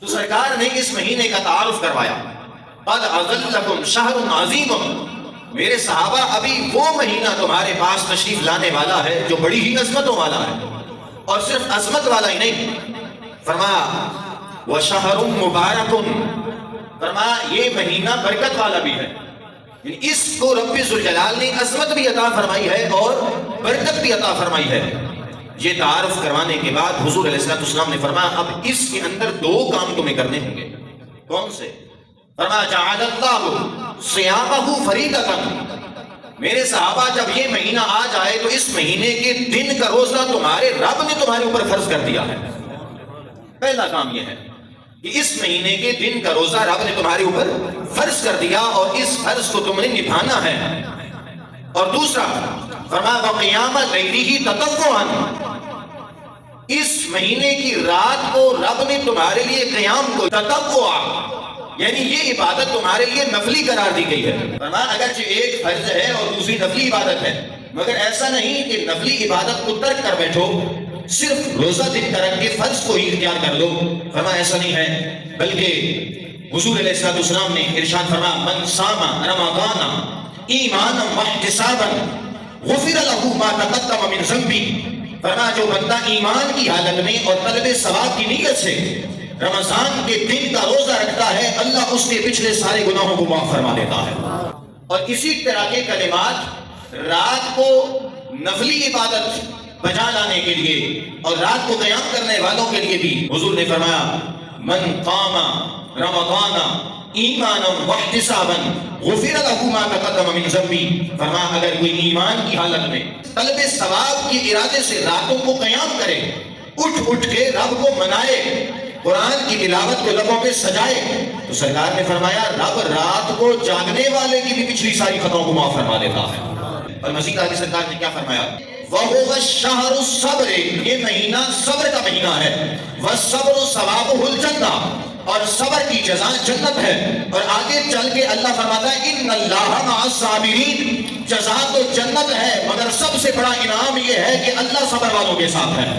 تو سرکار نے اس مہینے کا تعارف کروایا، قد اظلکم شہر عظیم، میرے صحابہ ابھی وہ مہینہ تمہارے پاس تشریف لانے والا ہے جو بڑی ہی عظمتوں والا ہے، اور صرف عظمت والا ہی نہیں، فرمایا وشہر مبارک، فرمایا یہ مہینہ برکت والا بھی ہے، یعنی اس کو رب ذوالجلال نے عظمت بھی عطا فرمائی ہے اور برکت بھی عطا فرمائی ہے۔ یہ تعارف کروانے کے بعد حضور علیہ السلام نے فرمایا اب اس کے اندر دو کام تمہیں کرنے ہوں گے۔ کون سے؟ فرمایا جعل اللہ صیامہ فریضۃ، میرے صحابہ جب یہ مہینہ آ جائے تو اس مہینے کے دن کا روزہ تمہارے رب نے تمہارے اوپر فرض کر دیا ہے۔ پہلا کام یہ ہے کہ اس مہینے کے دن کا روزہ رب نے تمہارے اوپر فرض کر دیا اور اس فرض کو تم نے نبھانا ہے۔ اور دوسرا فرمایا وقیام لیلہ تطوعا، اس مہینے کی رات کو رب نے تمہارے لیے قیام کو تطوع، یعنی یہ عبادت تمہارے لیے نفلی قرار دی گئی ہے۔ فرمایا اگرچہ ایک فرض ہے اور دوسری نفلی عبادت ہے، مگر ایسا نہیں کہ نفلی عبادت کو ترک کر بیٹھو، صرف روزہ دن کا رکھ کے فرض کو ہی اختیار کر لو۔ فرمایا ایسا نہیں ہے، بلکہ حضور علیہ السلام نے ارشاد فرمایا من صام رمضان ایمانا واحتسابا غفر له ما تقدم من ذنبه، فرمایا جو بندہ ایمان کی حالت میں اور طلب ثواب کی نیت سے رمضان کے دن کا روزہ رکھتا ہے، اللہ اس کے پچھلے سارے گناہوں کو معاف فرما دیتا ہے۔ اور اسی طرح کے کلمات رات کو نفلی عبادت بجا لانے کے لیے اور رات کو قیام کرنے والوں کے لیے بھی حضور نے فرمایا من قام رمضان ایمانا واحتسابا غفر له ما تقدم من ذنبه، فرمایا اگر کوئی ایمان کی حالت میں طلب ثواب کے ارادے سے راتوں کو قیام کرے، اٹھ کے رب کو منائے، قرآن کی تلاوت کو لبوں پہ سجائے، تو سرکار نے فرمایا رب رات کو جاگنے والے کی بھی پچھلی ساری خطاؤں کو معاف فرما دیتا ہے۔ اور مزید آگے سرکار نے کیا فرمایا وَهُوَ الشَّهْرُ الصَّبْرِ، یہ مہینہ صبر کا مہینہ ہے، وَالصَّبْرُ ثَوَابُهُ الْجَنَّةُ، اور صبر کی جزا جنت ہے۔ اور آگے چل کے اللہ فرماتا ہے ان اللہ مع الصابرین، جزا تو جنت ہے مگر سب سے بڑا انعام یہ ہے کہ اللہ صبر والوں کے ساتھ ہے۔